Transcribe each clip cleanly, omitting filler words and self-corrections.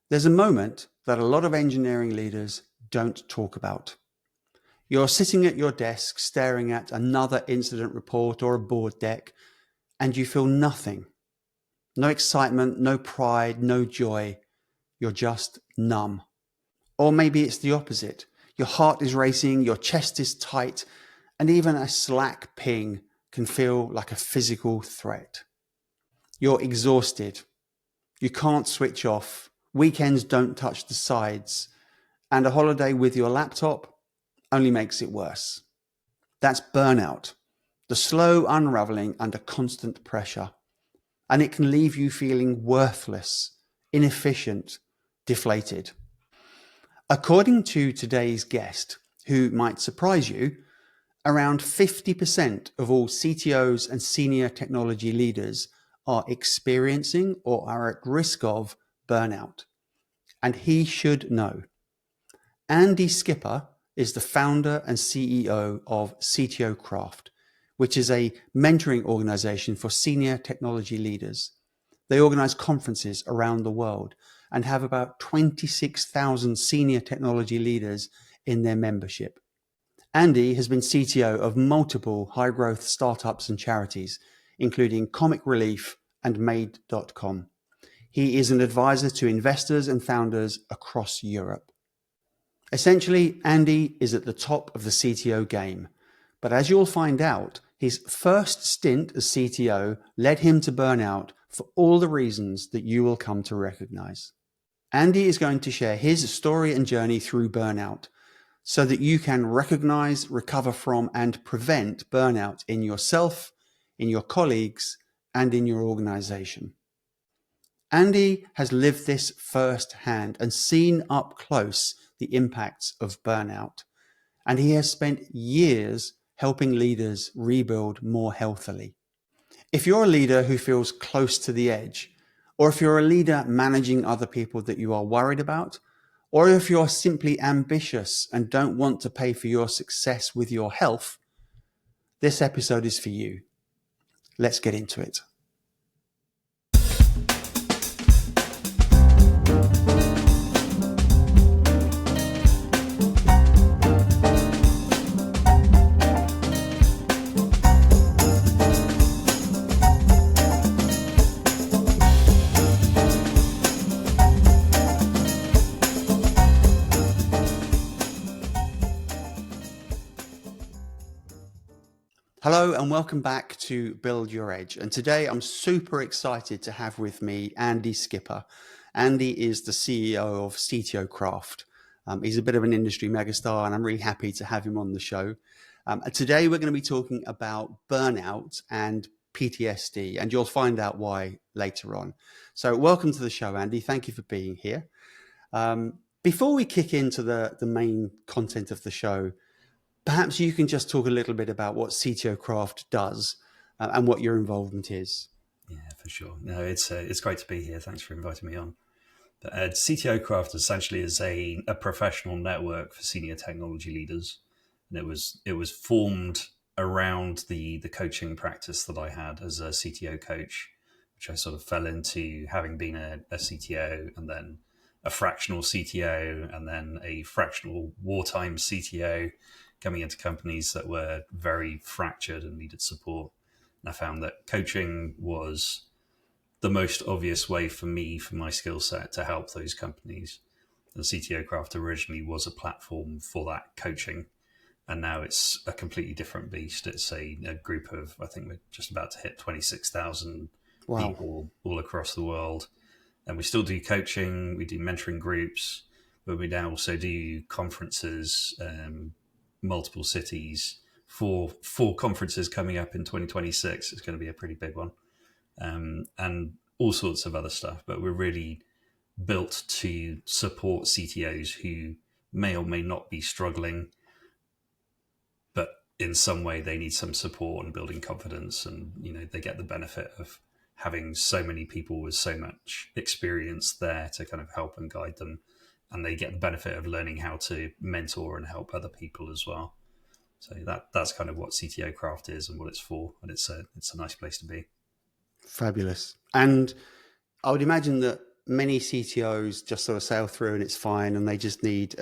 There's a moment that a lot of engineering leaders don't talk about. You're sitting at your desk staring at another incident report or a board deck, and you feel nothing. No excitement, no pride, no joy. You're just numb. Or maybe it's the opposite. Your heart is racing, your chest is tight, and even a Slack ping can feel like a physical threat. You're exhausted. You can't switch off. Weekends don't touch the sides. And a holiday with your laptop only makes it worse. That's burnout, the slow unraveling under constant pressure. And it can leave you feeling worthless, inefficient, deflated. According to today's guest, who might surprise you, around 50% of all CTOs and senior technology leaders are experiencing or are at risk of burnout. And he should know. Andy Skipper is the founder and CEO of CTO Craft, which is a mentoring organization for senior technology leaders. They organize conferences around the world and have about 26,000 senior technology leaders in their membership. Andy has been CTO of multiple high-growth startups and charities, including Comic Relief and Made.com. He is an advisor to investors and founders across Europe. Essentially, Andy is at the top of the CTO game, but as you'll find out, his first stint as CTO led him to burnout for all the reasons that you will come to recognize. Andy is going to share his story and journey through burnout so that you can recognize, recover from, and prevent burnout in yourself, in your colleagues, and in your organization. Andy has lived this firsthand and seen up close the impacts of burnout, and he has spent years helping leaders rebuild more healthily. If you're a leader who feels close to the edge, or if you're a leader managing other people that you are worried about, or if you're simply ambitious and don't want to pay for your success with your health, this episode is for you. Let's get into it. Hello and welcome back to Build Your Edge. And today I'm super excited to have with me Andy Skipper. Andy is the CEO of CTO Craft. He's a bit of an industry megastar and I'm really happy to have him on the show. Today we're going to be talking about burnout and PTSD, and you'll find out why later on. So welcome to the show, Andy. Thank you for being here. Before we kick into the main content of the show, perhaps you can just talk a little bit about what CTO Craft does and what your involvement is. Yeah, for sure. No, it's great to be here. Thanks for inviting me on. But, CTO Craft essentially is a professional network for senior technology leaders, and it was formed around the coaching practice that I had as a CTO coach, which I sort of fell into having been a CTO and then a fractional CTO and then a fractional wartime CTO, coming into companies that were very fractured and needed support. And I found that coaching was the most obvious way for me, for my skill set, to help those companies. The CTO Craft originally was a platform for that coaching, and now it's a completely different beast. It's a group of, I think we're just about to hit 26,000 people all across the world. And we still do coaching, we do mentoring groups, but we now also do conferences, multiple cities, four conferences coming up in 2026. It's going to be a pretty big one, and all sorts of other stuff. But we're really built to support CTOs who may or may not be struggling, but in some way they need some support and building confidence, and they get the benefit of having so many people with so much experience there to kind of help and guide them. And they get the benefit of learning how to mentor and help other people as well. So that's kind of what CTO Craft is and what it's for. And it's a nice place to be. Fabulous. And I would imagine that many CTOs just sort of sail through and it's fine, and they just need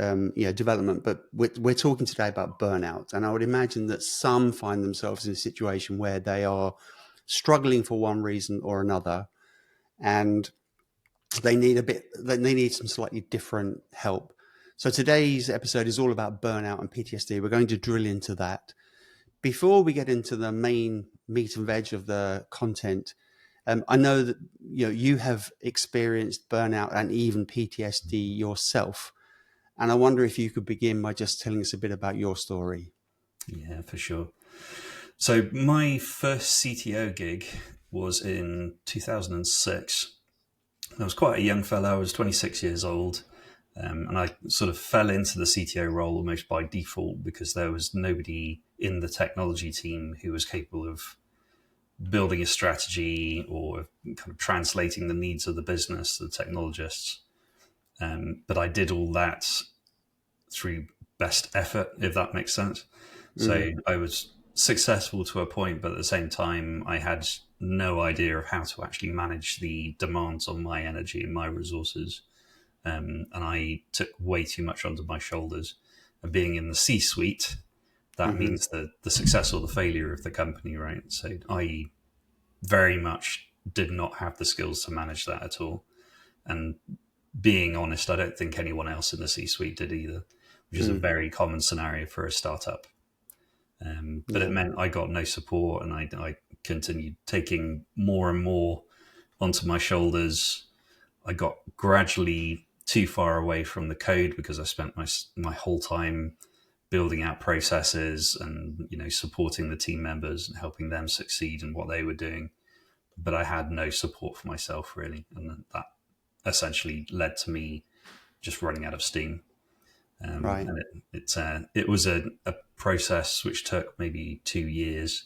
development. But we're talking today about burnout, and I would imagine that some find themselves in a situation where they are struggling for one reason or another, and they need some slightly different help. So today's episode is all about burnout and PTSD. We're going to drill into that. Before we get into the main meat and veg of the content, I know that you have experienced burnout and even PTSD yourself, and I wonder if you could begin by just telling us a bit about your story. Yeah, for sure. So my first CTO gig was in 2006. I was quite a young fellow. I was 26 years old. And I sort of fell into the CTO role almost by default because there was nobody in the technology team who was capable of building a strategy or kind of translating the needs of the business to the technologists. But I did all that through best effort, if that makes sense. So I was successful to a point, but at the same time, I had no idea of how to actually manage the demands on my energy and my resources. And I took way too much onto my shoulders. And being in the C-suite, that means the success or the failure of the company, right? So I very much did not have the skills to manage that at all. And being honest, I don't think anyone else in the C-suite did either, which is a very common scenario for a startup. But it meant I got no support, and I continued taking more and more onto my shoulders. I got gradually too far away from the code because I spent my whole time building out processes and supporting the team members and helping them succeed in what they were doing. But I had no support for myself really, and that essentially led to me just running out of steam. Right. And it was a process which took maybe 2 years,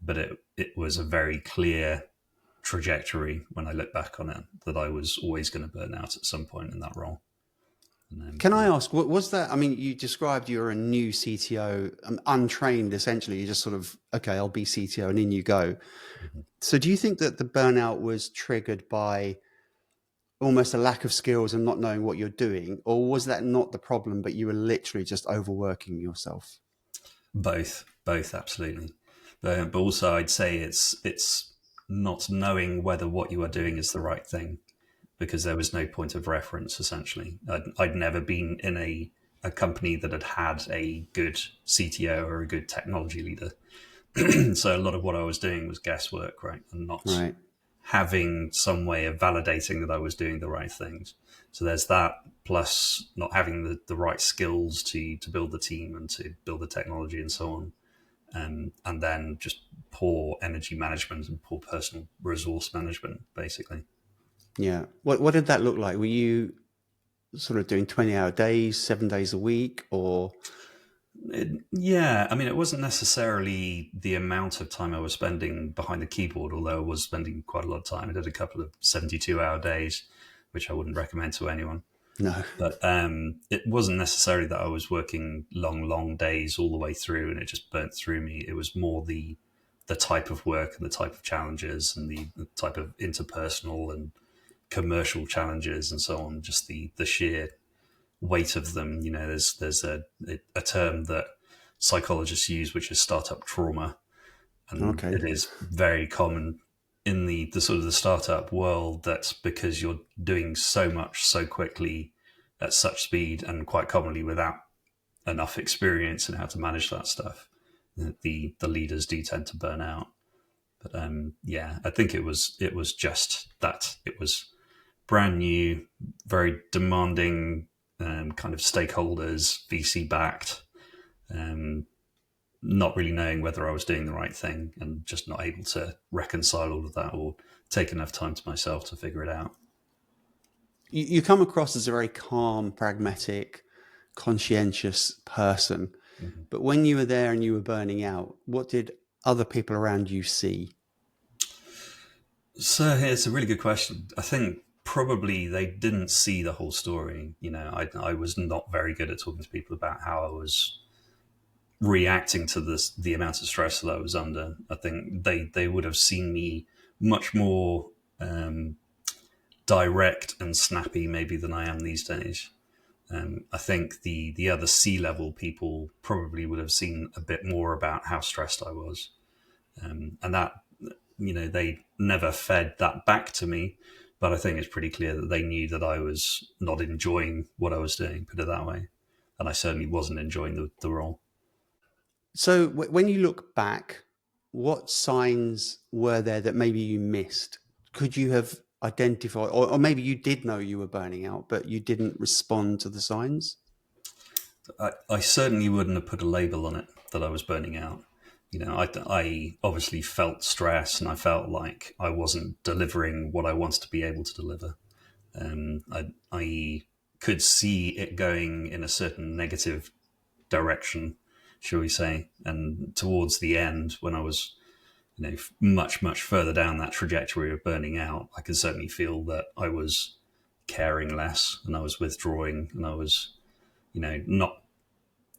but it was a very clear trajectory when I look back on it that I was always going to burn out at some point in that role. Can I ask, what was that? I mean, you described you're a new CTO, untrained essentially. You just sort of, okay, I'll be CTO, and in you go. So do you think that the burnout was triggered by almost a lack of skills and not knowing what you're doing? Or was that not the problem, but you were literally just overworking yourself? Both, absolutely. But also I'd say it's not knowing whether what you are doing is the right thing, because there was no point of reference, essentially. I'd never been in a company that had a good CTO or a good technology leader. So a lot of what I was doing was guesswork, right? And not having some way of validating that I was doing the right things. So there's that, plus not having the right skills to build the team and to build the technology and so on. And then just poor energy management and poor personal resource management, basically. Yeah. What did that look like? Were you sort of doing 20-hour days, 7 days a week, or? Yeah, I mean, it wasn't necessarily the amount of time I was spending behind the keyboard, although I was spending quite a lot of time. I did a couple of 72-hour days, which I wouldn't recommend to anyone. No. But it wasn't necessarily that I was working long days all the way through and it just burnt through me. It was more the type of work and the type of challenges and the type of interpersonal and commercial challenges and so on, just the sheer weight of them. There's a term that psychologists use, which is startup trauma. And it is very common in the sort of the startup world, that because you're doing so much so quickly at such speed and quite commonly without enough experience in how to manage that stuff, the leaders do tend to burn out. But I think it was just that it was brand new, very demanding kind of stakeholders, VC backed, not really knowing whether I was doing the right thing and just not able to reconcile all of that or take enough time to myself to figure it out. You come across as a very calm, pragmatic, conscientious person. Mm-hmm. But when you were there and you were burning out, what did other people around you see? So it's a really good question. I think probably they didn't see the whole story. I was not very good at talking to people about how I was reacting to the amount of stress that I was under. I think they would have seen me much more direct and snappy maybe than I am these days. I think the other C-level people probably would have seen a bit more about how stressed I was, and that, they never fed that back to me. But I think it's pretty clear that they knew that I was not enjoying what I was doing, put it that way, and I certainly wasn't enjoying the role. So when you look back, what signs were there that maybe you missed? Could you have identified, or maybe you did know you were burning out, but you didn't respond to the signs? I certainly wouldn't have put a label on it that I was burning out. I obviously felt stress, and I felt like I wasn't delivering what I wanted to be able to deliver. I could see it going in a certain negative direction, shall we say. And towards the end, when I was, much, much further down that trajectory of burning out, I could certainly feel that I was caring less, and I was withdrawing, and I was,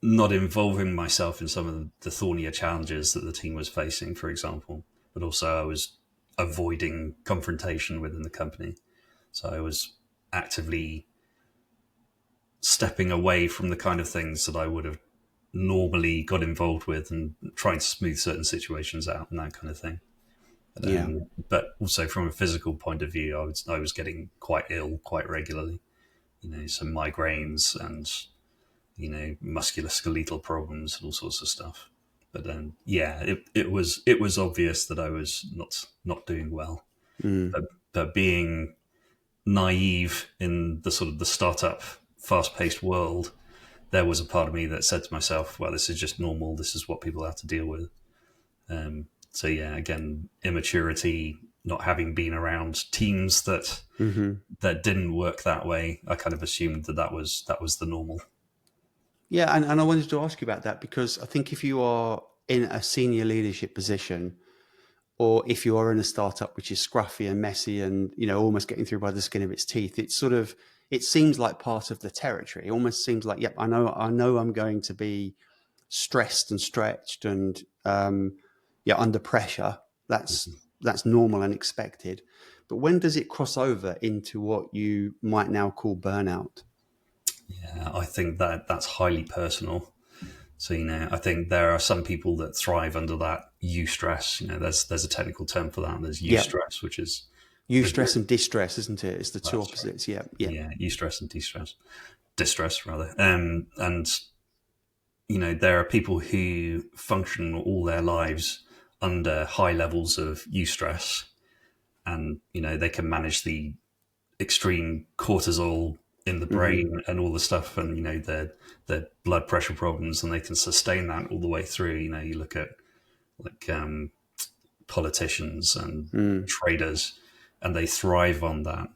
not involving myself in some of the thornier challenges that the team was facing, for example. But also I was avoiding confrontation within the company. So I was actively stepping away from the kind of things that I would have normally got involved with, and trying to smooth certain situations out and that kind of thing. Yeah. But also from a physical point of view, I was getting quite ill quite regularly. Some migraines and musculoskeletal problems and all sorts of stuff. But it was obvious that I was not doing well. Mm. But being naive in the sort of the startup, fast-paced world, there was a part of me that said to myself, "Well, this is just normal. This is what people have to deal with." So yeah, again, immaturity, not having been around teams that didn't work that way, I kind of assumed that was the normal. Yeah, and I wanted to ask you about that because I think if you are in a senior leadership position, or if you are in a startup which is scruffy and messy and almost getting through by the skin of its teeth, it seems like part of the territory. It almost seems like, yep, I know I'm going to be stressed and stretched and under pressure. That's normal and expected. But when does it cross over into what you might now call burnout? Yeah, I think that's highly personal. So I think there are some people that thrive under that eustress. There's a technical term for that. There's Yeah, eustress, which is eustress and distress, isn't it? It's the two that's right. opposites. Yeah, yeah, Yeah, eustress and distress, distress rather. And there are people who function all their lives under high levels of eustress, and they can manage the extreme cortisol in the hmm brain and all the stuff, and their blood pressure problems, and they can sustain that all the way through. You look at like politicians and mm, traders, and they thrive on that.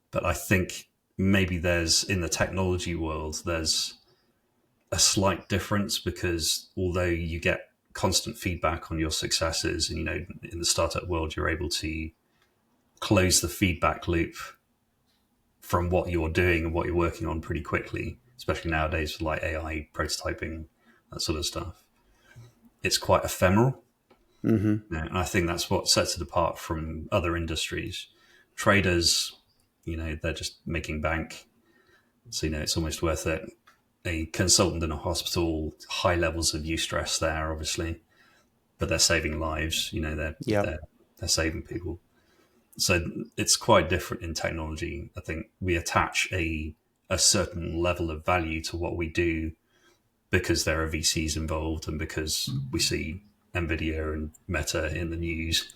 But I think maybe there's, in the technology world, there's a slight difference, because although you get constant feedback on your successes, and in the startup world you're able to close the feedback loop from what you're doing and what you're working on pretty quickly, especially nowadays with like AI prototyping, that sort of stuff. It's quite ephemeral. hmm And I think that's what sets it apart from other industries. Traders, they're just making bank. So, it's almost worth it. A consultant in a hospital, high levels of eustress there, obviously, but they're saving lives. They're, yeah, they're, they're saving people. So it's quite different in technology. I think we attach a certain level of value to what we do because there are VCs involved, and because we see Nvidia and Meta in the news.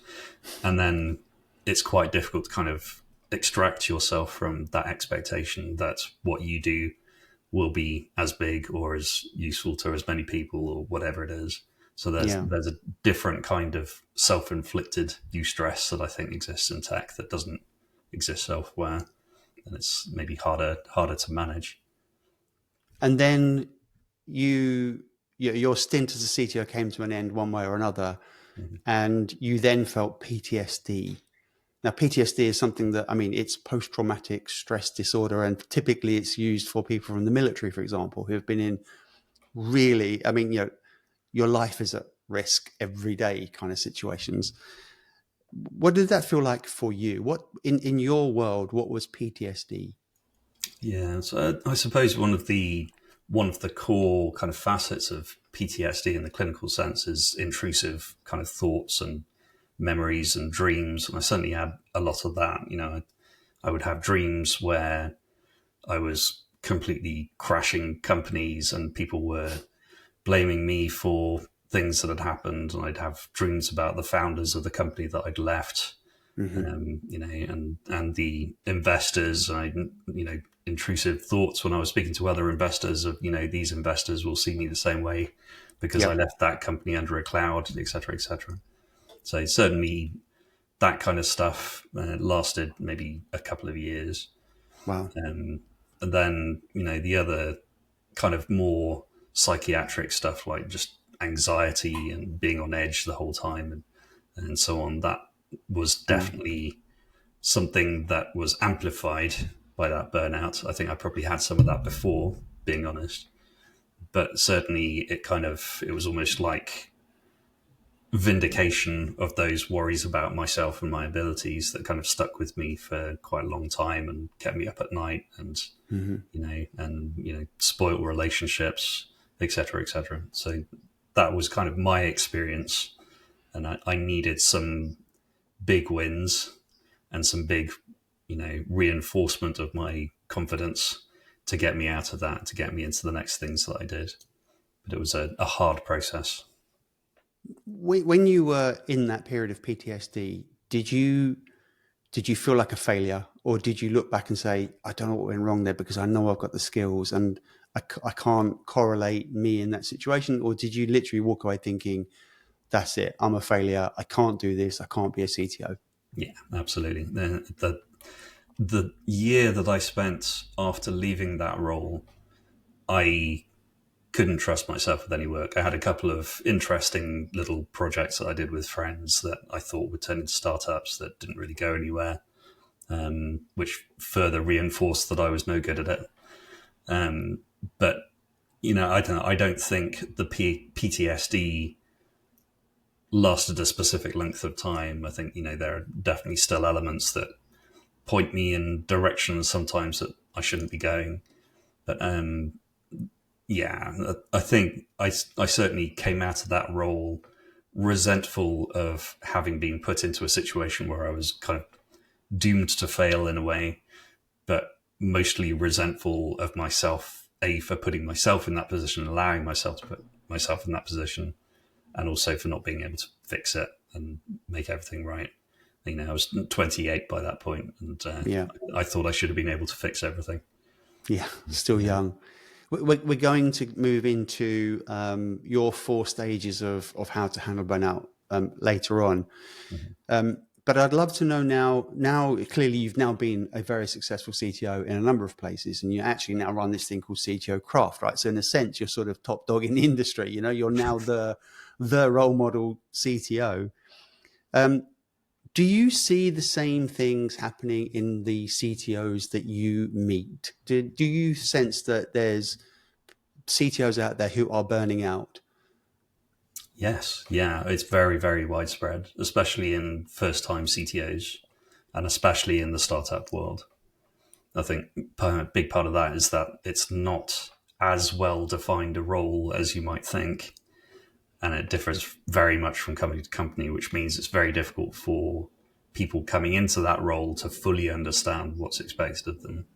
And then it's quite difficult to kind of extract yourself from that expectation that what you do will be as big or as useful to as many people, or whatever it is. So there's yeah. there's a different kind of self-inflicted eustress that I think exists in tech that doesn't exist elsewhere, and it's maybe harder to manage. And then your stint as a CTO came to an end one way or another, Mhm. and you then felt PTSD. Now, PTSD is something that, I mean, it's post-traumatic stress disorder, and typically it's used for people from the military, for example, who have been in really, I mean, your life is at risk every day kind of situations. What did that feel like for you? What in your world, what was PTSD? Yeah, so I suppose one of the core kind of facets of PTSD in the clinical sense is intrusive kind of thoughts and memories and dreams, and I certainly had a lot of that. I would have dreams where I was completely crashing companies, and people were blaming me for things that had happened, and I'd have dreams about the founders of the company that I'd left, Hmm. and the investors. I, intrusive thoughts when I was speaking to other investors of, these investors will see me the same way because I Yep. left that company under a cloud, et cetera, et cetera. So certainly that kind of stuff lasted maybe a couple of years. Wow. And then, the other kind of more psychiatric stuff like just anxiety and being on edge the whole time and so on, that was Mm. definitely something that was amplified by that burnout. I think I probably had some of that before, being honest, but certainly it was almost like vindication of those worries about myself and my abilities that kind of stuck with me for quite a long time and kept me up at night, and Hmm. spoiled relationships, etc., etc. So that was kind of my experience, and I needed some big wins and some big, reinforcement of my confidence to get me out of that, to get me into the next things that I did. But it was a hard process. When you were in that period of PTSD, did you feel like a failure, or did you look back and say, I don't know what went wrong there because I know I've got the skills and I can't correlate me in that situation? Or did you literally walk away thinking, that's it, I'm a failure, I can't do this, I can't be a CTO? Yeah, absolutely. The year that I spent after leaving that role, I couldn't trust myself with any work. I had a couple of interesting little projects that I did with friends that I thought would turn into startups that didn't really go anywhere, which further reinforced that I was no good at it. But I don't know. I don't think the PTSD lasted a specific length of time. I think there are definitely still elements that point me in directions sometimes that I shouldn't be going. But yeah, I think I certainly came out of that role resentful of having been put into a situation where I was kind of doomed to fail in a way, but mostly resentful of myself, A, for putting myself in that position, allowing myself to put myself in that position, and also for not being able to fix it and make everything right. I was 28 by that point, and Yeah. I thought I should have been able to fix everything. Yeah, still Yeah. young. We're going to move into your four stages of how to handle burnout later on. Mhm. But I'd love to know now. Now, clearly, you've now been a very successful CTO in a number of places, and you actually now run this thing called CTO Craft, right? So, in a sense, you're sort of top dog in the industry. You're now the role model CTO. Um, do you see the same things happening in the CTOs that you meet? Do you sense that there's CTOs out there who are burning out? Yes, yeah, it's very, very widespread, especially in first-time CTOs, and especially in the startup world. I think a big part of that is that it's not as well defined a role as you might think, and it differs very much from company to company, which means it's very difficult for people coming into that role to fully understand what's expected of them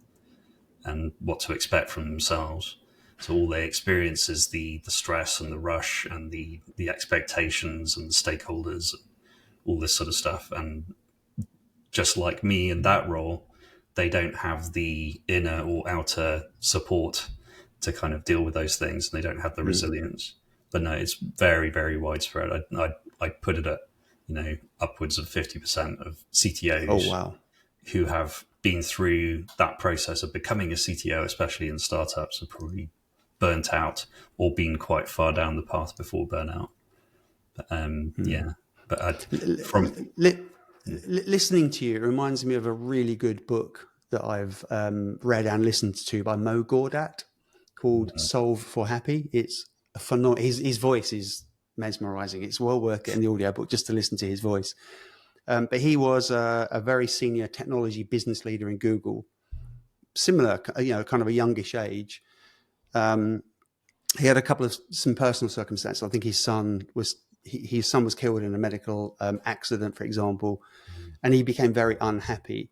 and what to expect from themselves. So all they experience is the stress and the rush and the expectations and the stakeholders, all this sort of stuff. And just like me in that role, they don't have the inner or outer support to kind of deal with those things, and they don't have the Mm. resilience. But no, it's very, very widespread. I put it at upwards of 50% of Oh, CTOs wow. who have been through that process of becoming a CTO, especially in startups, are probably burnt out or been quite far down the path before burnout. Mm. Yeah, but from Li- li- Listening to you, it reminds me of a really good book that I've read and listened to by Mo Gawdat called Solve for Happy. It's a phenomenal, his voice is mesmerizing. It's well worth getting the audiobook just to listen to his voice. But he was a very senior technology business leader in Google, similar, kind of a youngish age. He had a couple of some personal circumstances. I think his son was killed in a medical accident, for example, and he became very unhappy.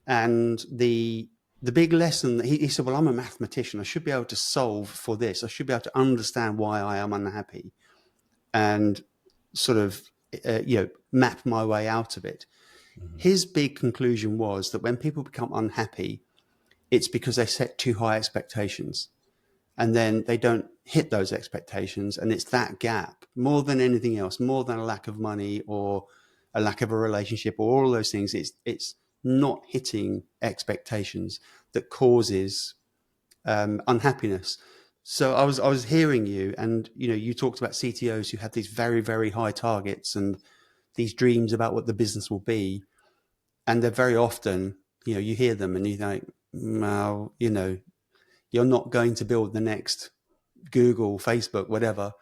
And the big lesson that he said, well, I'm a mathematician. I should be able to solve for this. I should be able to understand why I am unhappy and sort of, map my way out of it. Mm-hmm. His big conclusion was that when people become unhappy, it's because they set too high expectations and then they don't hit those expectations. And it's that gap more than anything else, more than a lack of money or a lack of a relationship or all those things. It's not hitting expectations that causes unhappiness. So I was hearing you, and you talked about CTOs who have these very, very high targets and these dreams about what the business will be, and they're very often, you hear them and you think, well, you're not going to build the next Google, Facebook, whatever.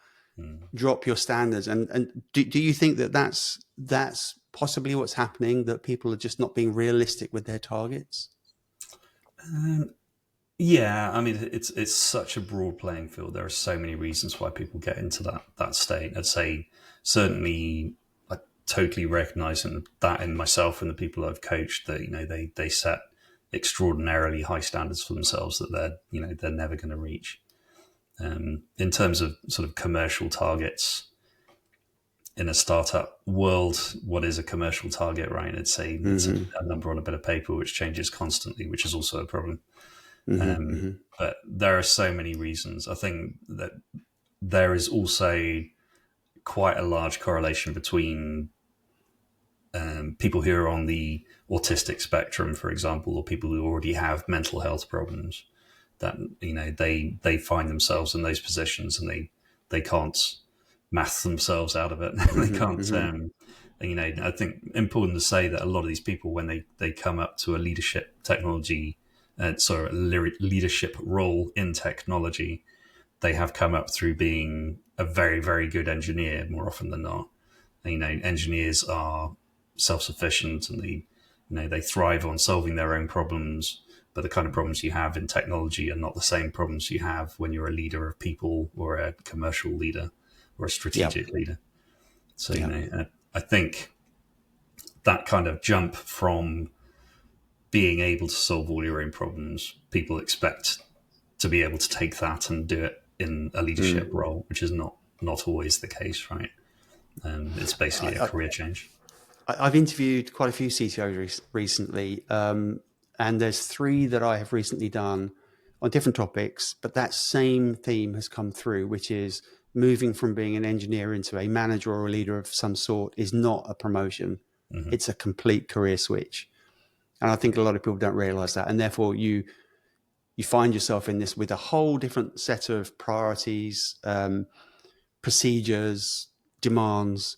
Drop your standards. And do you think that that's possibly what's happening, that people are just not being realistic with their targets? Yeah, I mean, it's such a broad playing field. There are so many reasons why people get into that state. I'd say certainly I totally recognise that in myself and the people I've coached, that they set extraordinarily high standards for themselves that they're never going to reach. In terms of sort of commercial targets in a startup world, what is a commercial target, right? It's a number on a bit of paper which changes constantly, which is also a problem. But there are so many reasons. I think that there is also quite a large correlation between people who are on the autistic spectrum, for example, or people who already have mental health problems. That they find themselves in those positions and they can't math themselves out of it. They can't. I think important to say that a lot of these people, when they come up to a leadership leadership role in technology, they have come up through being a very, very good engineer more often than not. Engineers are self-sufficient and they thrive on solving their own problems. But the kind of problems you have in technology are not the same problems you have when you're a leader of people or a commercial leader or a strategic leader. So, I think that kind of jump from being able to solve all your own problems, people expect to be able to take that and do it in a leadership role, which is not always the case, right? It's basically a career change. I've interviewed quite a few CTOs recently, and there's 3 that I have recently done on different topics, but that same theme has come through, which is moving from being an engineer into a manager or a leader of some sort is not a promotion. It's a complete career switch. And I think a lot of people don't realize that. And therefore you find yourself in this with a whole different set of priorities, procedures, demands,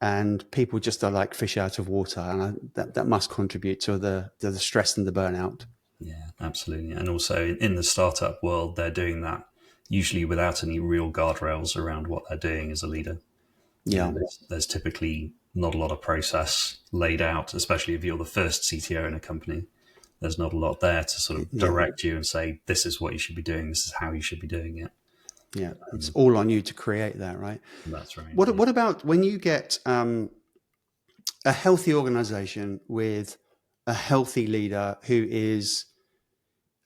and people just are like fish out of water. And that must contribute to the stress and the burnout. Yeah, absolutely. And also in the startup world, they're doing that usually without any real guardrails around what they're doing as a leader. Yeah. There's typically not a lot of process laid out, especially if you're the first CTO in a company. There's not a lot there to sort of direct you and say, this is what you should be doing. This is how you should be doing it. Yeah. It's all on you to create that, right? That's right. What about when you get a healthy organization with a healthy leader who is,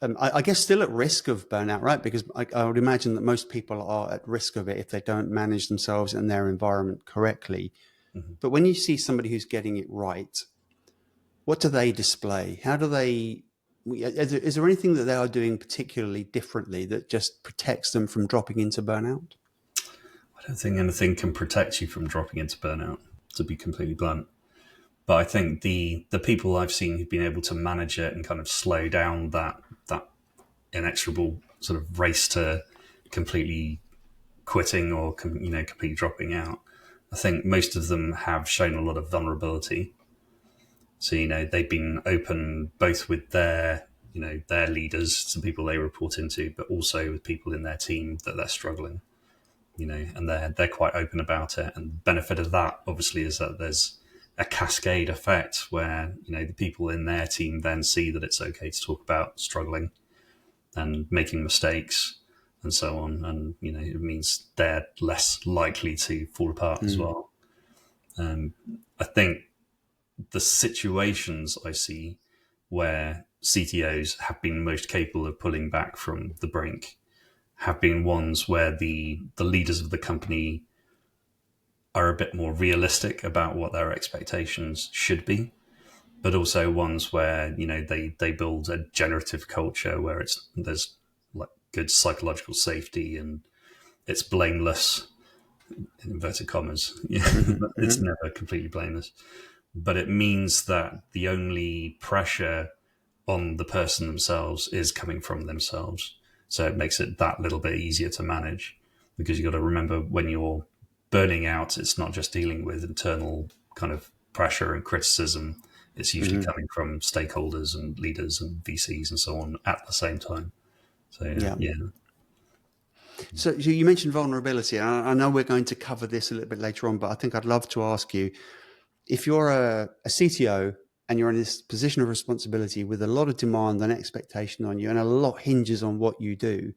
I guess, still at risk of burnout, right? Because I would imagine that most people are at risk of it if they don't manage themselves and their environment correctly. But when you see somebody who's getting it right, what do they display? How do they? Is there anything that they are doing particularly differently that just protects them from dropping into burnout? I don't think anything can protect you from dropping into burnout, to be completely blunt. But I think the people I've seen who've been able to manage it and kind of slow down that inexorable sort of race to completely quitting or completely dropping out, I think most of them have shown a lot of vulnerability. So they've been open both with their leaders, some people they report into, but also with people in their team that they're struggling. And they're quite open about it. And the benefit of that, obviously, is that there's a cascade effect where, the people in their team then see that it's okay to talk about struggling and making mistakes and so on. And, it means they're less likely to fall apart as well. I think the situations I see where CTOs have been most capable of pulling back from the brink have been ones where the leaders of the company are a bit more realistic about what their expectations should be, but also ones where they build a generative culture where there's like good psychological safety and it's blameless, in inverted commas. It's never completely blameless, but it means that the only pressure on the person themselves is coming from themselves. So it makes it that little bit easier to manage, because you've got to remember, when you're burning out, it's not just dealing with internal kind of pressure and criticism. It's usually coming from stakeholders and leaders and VCs and so on at the same time. So yeah. So you mentioned vulnerability. I know we're going to cover this a little bit later on, but I think I'd love to ask you, if you're a CTO and you're in this position of responsibility with a lot of demand and expectation on you, and a lot hinges on what you do,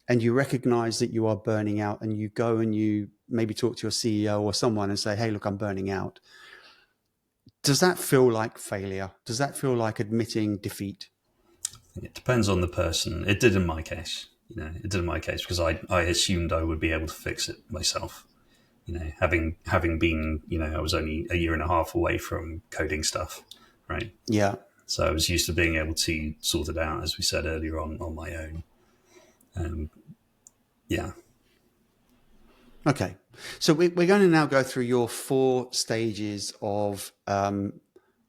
and you recognize that you are burning out, and you go and you maybe talk to your CEO or someone and say, hey, look, I'm burning out. Does that feel like failure? Does that feel like admitting defeat? It depends on the person. It did in my case. It did in my case because I assumed I would be able to fix it myself. Having been, I was only a year and a half away from coding stuff, right? Yeah. So I was used to being able to sort it out, as we said earlier, on my own. Yeah. Okay. So we're going to now go through your 4 stages of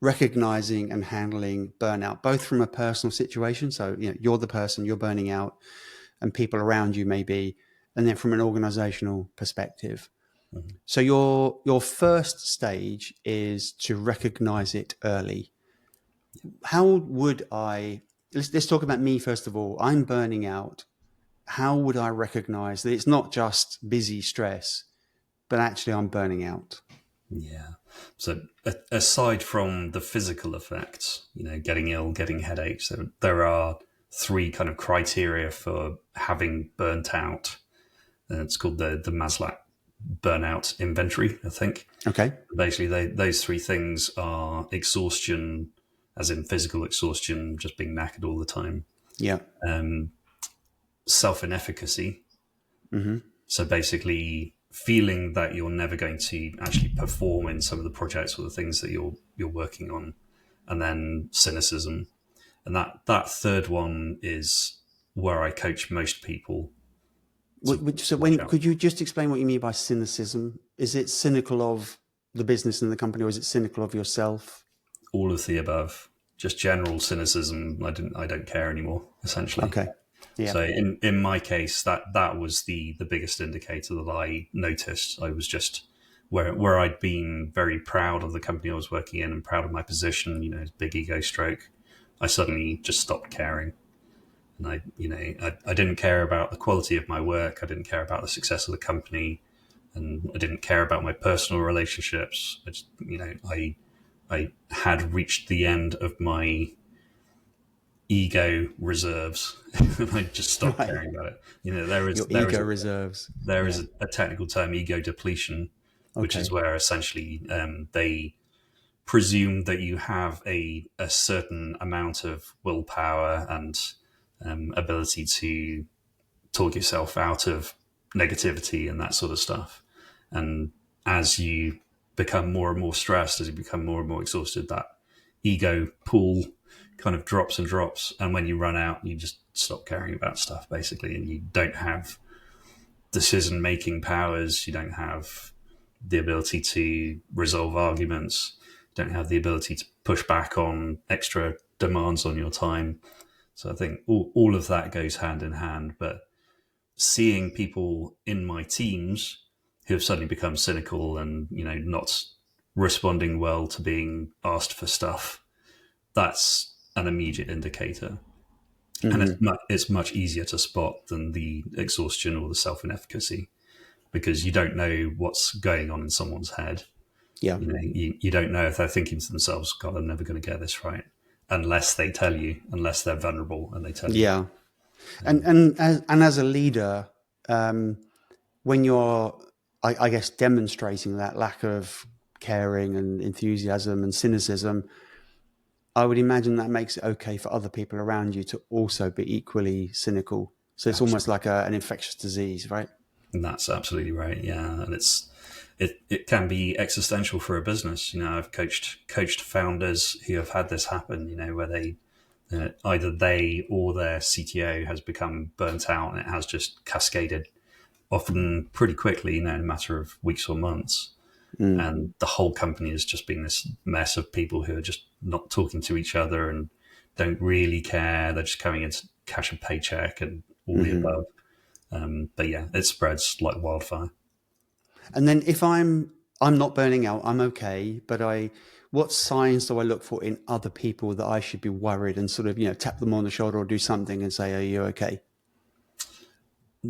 recognizing and handling burnout, both from a personal situation. So, you're the person, you're burning out, and people around you may be, and then from an organizational perspective. So your first stage is to recognize it early. How would let's talk about me first of all. I'm burning out. How would I recognize that it's not just busy stress, but actually I'm burning out? Yeah. So aside from the physical effects, getting ill, getting headaches, there are 3 kind of criteria for having burnt out. It's called the Maslow burnout inventory, I think. Okay. Basically, those 3 things are exhaustion, as in physical exhaustion, just being knackered all the time. Yeah. Self-inefficacy. So basically feeling that you're never going to actually perform in some of the projects or the things that you're working on. And then cynicism. And that 3rd one is where I coach most people. So could you just explain what you mean by cynicism? Is it cynical of the business and the company, or is it cynical of yourself? All of the above. Just general cynicism. I don't care anymore, essentially. Okay. Yeah. So in my case, that was the biggest indicator that I noticed. I was just where I'd been very proud of the company I was working in and proud of my position, big ego stroke. I suddenly just stopped caring. And I didn't care about the quality of my work. I didn't care about the success of the company, and I didn't care about my personal relationships. I had reached the end of my ego reserves. I just stopped caring about it. There is a technical term, ego depletion, which is where essentially they presume that you have a certain amount of willpower and ability to talk yourself out of negativity and that sort of stuff. And as you become more and more stressed, as you become more and more exhausted, that ego pool kind of drops and drops. And when you run out, you just stop caring about stuff, basically. And you don't have decision-making powers. You don't have the ability to resolve arguments. You don't have the ability to push back on extra demands on your time. So I think all of that goes hand in hand. But seeing people in my teams who have suddenly become cynical and, not responding well to being asked for stuff, that's an immediate indicator. And it's much easier to spot than the exhaustion or the self-inefficacy, because you don't know what's going on in someone's head. Yeah. You don't know if they're thinking to themselves, God, I'm never going to get this right, unless they tell you, unless they're vulnerable and they tell you. Yeah. And as a leader, um, when you're, I guess, demonstrating that lack of caring and enthusiasm and cynicism, I would imagine that makes it okay for other people around you to also be equally cynical. So it's almost Absolutely. like an infectious disease, right? And that's absolutely right. Yeah. And it can be existential for a business. I've coached founders who have had this happen, where they, either they or their CTO has become burnt out, and it has just cascaded often pretty quickly, in a matter of weeks or months. Mm. And the whole company has just been this mess of people who are just not talking to each other and don't really care. They're just coming in to cash a paycheck and all the Hmm. above. But yeah, it spreads like wildfire. And then if I'm not burning out, I'm okay, but what signs do I look for in other people that I should be worried and sort of, tap them on the shoulder or do something and say, are you okay?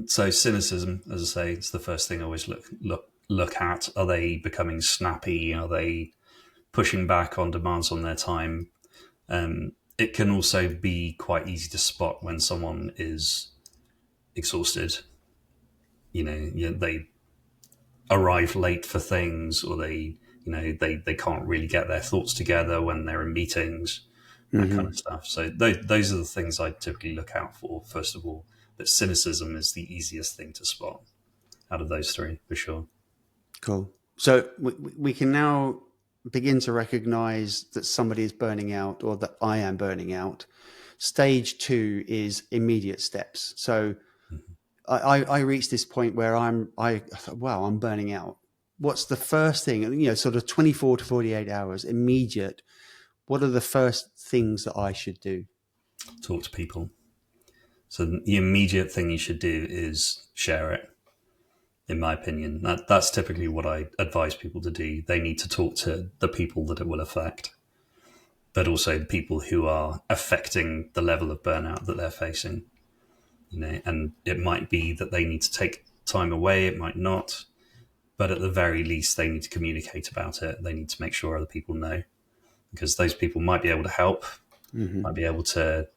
So cynicism, as I say, it's the first thing I always look at. Are they becoming snappy? Are they pushing back on demands on their time? It can also be quite easy to spot when someone is exhausted. They arrive late for things, or they can't really get their thoughts together when they're in meetings, that kind of Hmm. stuff. So those are the things I typically look out for first of all. But cynicism is the easiest thing to spot out of those three, for sure. Cool. So we can now begin to recognize that somebody is burning out or that I am burning out. Stage two is immediate steps. So I reached this point where I thought, wow, I'm burning out. What's the first thing, sort of 24 to 48 hours, immediate. What are the first things that I should do? Talk to people. So the immediate thing you should do is share it. In my opinion, that's typically what I advise people to do. They need to talk to the people that it will affect, but also the people who are affecting the level of burnout that they're facing. And it might be that they need to take time away. It might not, but at the very least, they need to communicate about it. They need to make sure other people know, because those people might be able to help, Hmm. might be able to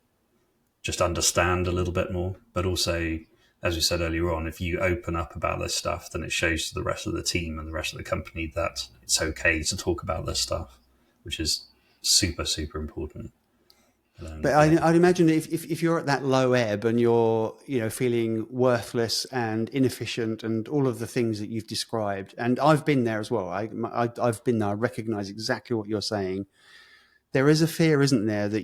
just understand a little bit more. But also, as we said earlier on, if you open up about this stuff, then it shows to the rest of the team and the rest of the company that it's okay to talk about this stuff, which is super, super important. But Yeah, I'd imagine if you're at that low ebb and you're feeling worthless and inefficient and all of the things that you've described, and I've been there as well. I've been there. I recognize exactly what you're saying. There is a fear, isn't there, that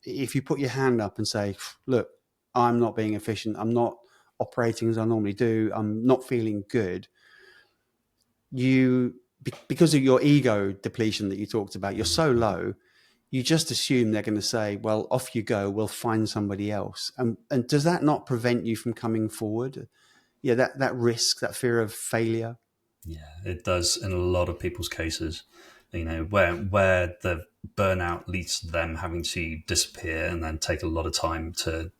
if you put your hand up and say, "Look, I'm not being efficient. I'm not operating as I normally do. I'm not feeling good." Because of your ego depletion that you talked about, you're so low, you just assume they're going to say, well, off you go, we'll find somebody else. And does that not prevent you from coming forward? Yeah, that risk, that fear of failure. yeah, it does in a lot of people's cases. Where the burnout leads to them having to disappear and then take a lot of time to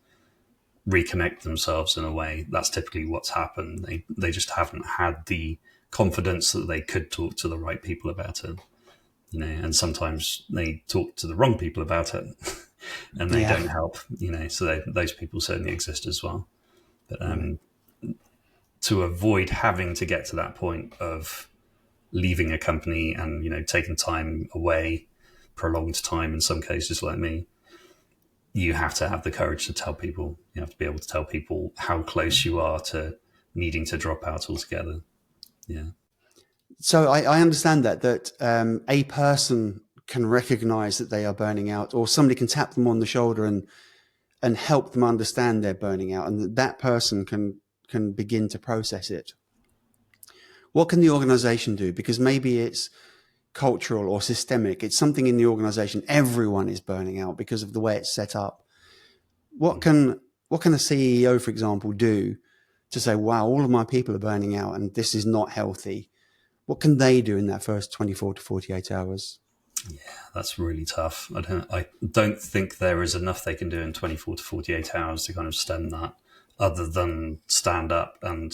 reconnect themselves in a way. That's typically what's happened. They just haven't had the confidence that they could talk to the right people about it. And sometimes they talk to the wrong people about it, and they Yeah. don't help. So those people certainly exist as well. But Right. to avoid having to get to that point of leaving a company and taking time away, prolonged time in some cases, like me, you have to have the courage to tell people. You have to be able to tell people how close you are to needing to drop out altogether. Yeah. So I understand that a person can recognize that they are burning out, or somebody can tap them on the shoulder and help them understand they're burning out, and that person can begin to process it. What can the organization do? Because maybe it's cultural or systemic. It's something in the organization. Everyone is burning out because of the way it's set up. What can what can a CEO, for example, do to say, "Wow, all of my people are burning out, and this is not healthy"? What can they do in that first 24 to 48 hours? That's really tough. I don't think there is enough they can do in 24 to 48 hours to kind of stem that, other than stand up and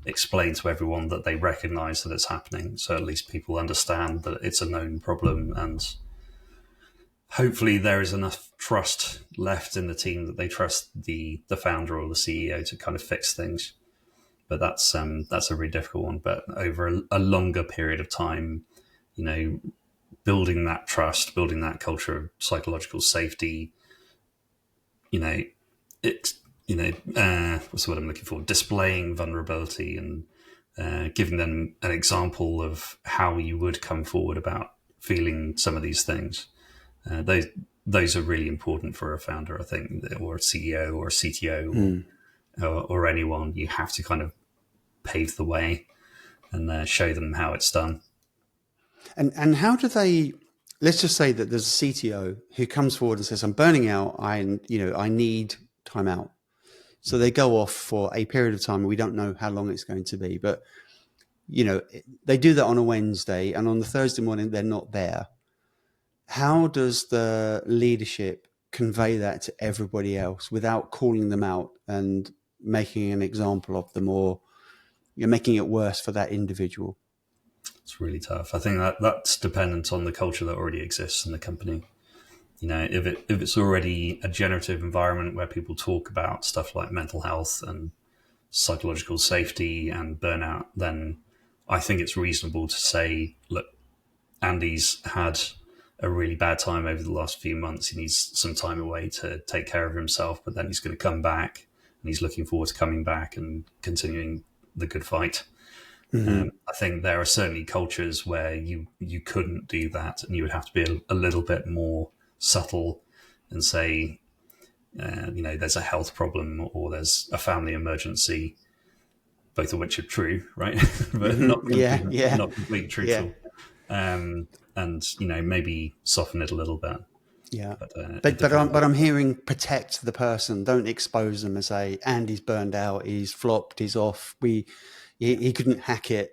explain to everyone that they recognize that it's happening. So at least people understand that it's a known problem, and hopefully there is enough trust left in the team that they trust the founder or the CEO to kind of fix things. But that's a really difficult one. But over a longer period of time, building that trust, building that culture of psychological safety, it's what's the word I'm looking for? Displaying vulnerability and giving them an example of how you would come forward about feeling some of these things. Those are really important for a founder, I think, or a CEO or a CTO or anyone. You have to kind of pave the way and show them how it's done. And how do they? Let's just say that there's a CTO who comes forward and says, "I'm burning out. I need time out." So they go off for a period of time. We don't know how long it's going to be, but they do that on a Wednesday, and on the Thursday morning they're not there. How does the leadership convey that to everybody else without calling them out and making an example of them, or you're making it worse for that individual? It's really tough. I think that's dependent on the culture that already exists in the company. If it's already a generative environment where people talk about stuff like mental health and psychological safety and burnout, then I think it's reasonable to say, look, Andy's had a really bad time over the last few months. He needs some time away to take care of himself, but then he's going to come back, and he's looking forward to coming back and continuing the good fight. I think there are certainly cultures where you couldn't do that, and you would have to be a little bit more subtle and say, there's a health problem or there's a family emergency, both of which are true, right? But not completely truthful. And maybe soften it a little bit. Yeah, but I'm hearing protect the person. Don't expose them and say Andy's burned out, he's flopped, he's off. He couldn't hack it.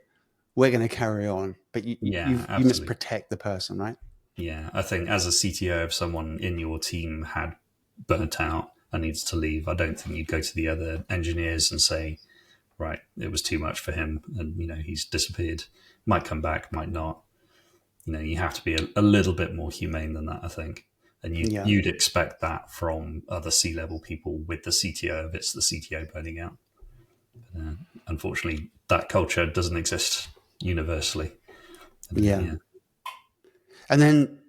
We're going to carry on, but you must protect the person, right? Yeah, I think as a CTO, if someone in your team had burnt out and needs to leave, I don't think you'd go to the other engineers and say, right, it was too much for him, and he's disappeared. Might come back, might not. You have to be a little bit more humane than that, I think. And you'd expect that from other C-level people with the CTO if it's the CTO burning out. But, unfortunately, that culture doesn't exist universally. And then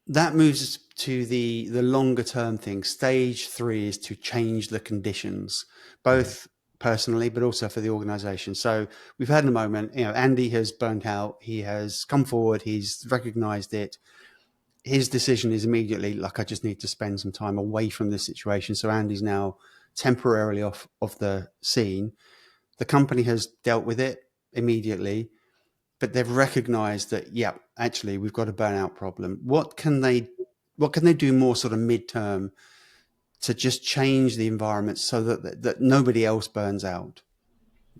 that moves us to the longer term thing. Stage 3 is to change the conditions, both personally, but also for the organization. So we've had in a moment, Andy has burnt out. He has come forward. He's recognized it. His decision is immediately like, I just need to spend some time away from this situation. So Andy's now temporarily off of the scene. The company has dealt with it immediately, but they've recognized that, actually we've got a burnout problem. What can they do more sort of midterm to just change the environment so that nobody else burns out?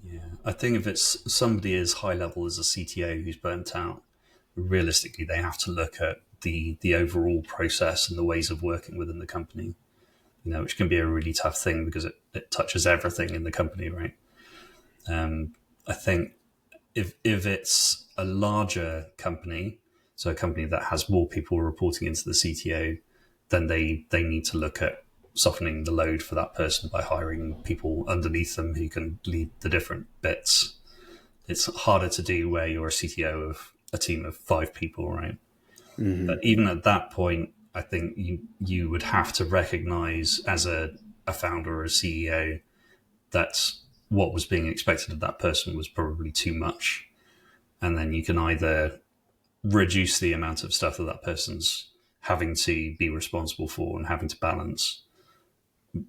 Yeah, I think if it's somebody as high level as a CTO who's burnt out, realistically, they have to look at the overall process and the ways of working within the company, which can be a really tough thing because it touches everything in the company, right? I think if it's a larger company, so a company that has more people reporting into the CTO, then they need to look at softening the load for that person by hiring people underneath them who can lead the different bits. It's harder to do where you're a CTO of a team of 5 people, right? Mm-hmm. But even at that point, I think you would have to recognize as a founder or a CEO that what was being expected of that person was probably too much. And then you can either reduce the amount of stuff that person's having to be responsible for and having to balance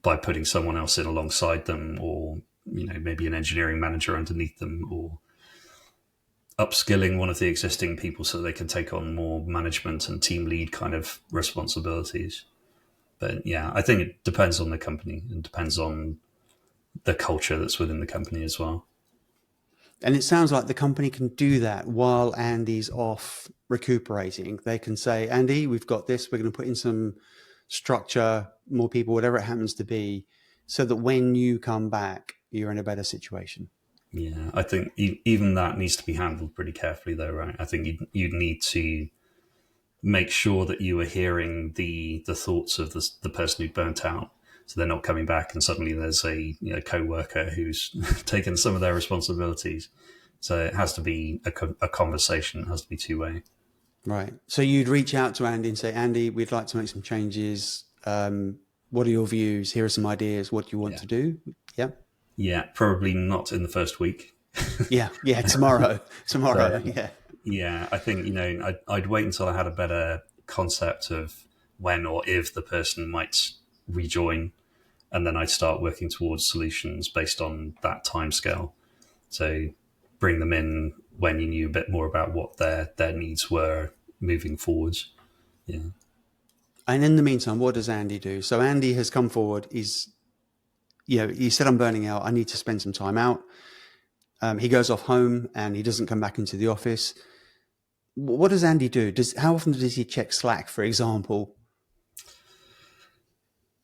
by putting someone else in alongside them, or maybe an engineering manager underneath them, or upskilling one of the existing people so they can take on more management and team lead kind of responsibilities. But yeah, I think it depends on the company and depends on the culture that's within the company as well. And it sounds like the company can do that while Andy's off recuperating. They can say, Andy, we've got this. We're going to put in some structure, more people, whatever it happens to be, so that when you come back, you're in a better situation. Yeah, I think even that needs to be handled pretty carefully, though, right? I think you'd need to make sure that you are hearing the thoughts of the person who burnt out, so they're not coming back and suddenly there's a co-worker who's taken some of their responsibilities. So it has to be a conversation. It has to be two-way. Right. So you'd reach out to Andy and say, Andy, we'd like to make some changes. What are your views? Here are some ideas. What do you want Yeah, to do? Yeah. yeah, probably not in the first week. Yeah. Yeah. Tomorrow. Tomorrow. So Yeah. yeah, I think I'd wait until I had a better concept of when or if the person might rejoin, and then I'd start working towards solutions based on that timescale. So bring them in when you knew a bit more about what their needs were moving forwards. Yeah. And in the meantime, what does Andy do? So Andy has come forward. He said, I'm burning out. I need to spend some time out. He goes off home and he doesn't come back into the office. What does Andy do? How often does he check Slack, for example?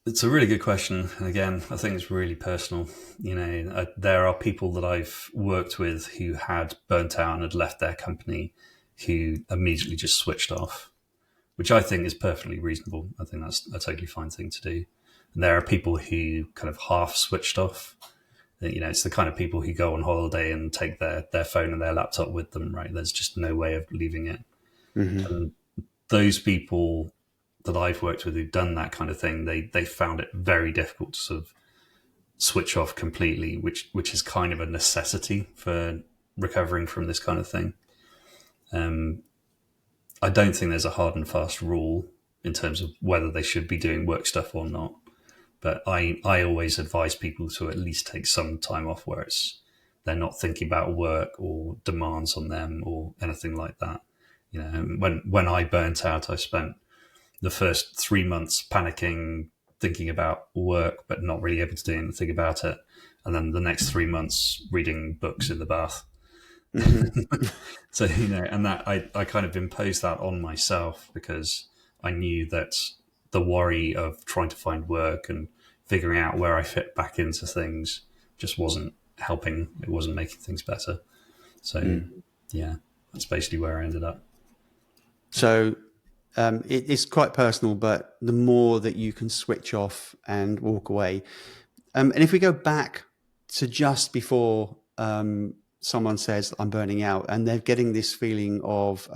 It's a really good question. And again, I think it's really personal. There are people that I've worked with who had burnt out and had left their company who immediately just switched off, which I think is perfectly reasonable. I think that's a totally fine thing to do. And there are people who kind of half switched off. It's the kind of people who go on holiday and take their phone and their laptop with them, right? There's just no way of leaving it. Mm-hmm. And those people that I've worked with who've done that kind of thing, they found it very difficult to sort of switch off completely, which is kind of a necessity for recovering from this kind of thing. I don't think there's a hard and fast rule in terms of whether they should be doing work stuff or not. But I always advise people to at least take some time off where they're not thinking about work or demands on them or anything like that. When I burnt out, I spent the first 3 months panicking, thinking about work, but not really able to do anything about it. And then the next 3 months reading books in the bath. Mm-hmm. So, and that I kind of imposed that on myself because I knew that the worry of trying to find work and figuring out where I fit back into things just wasn't helping. It wasn't making things better. So, yeah, that's basically where I ended up. So it's quite personal, but the more that you can switch off and walk away. And if we go back to just before someone says, I'm burning out, and they're getting this feeling of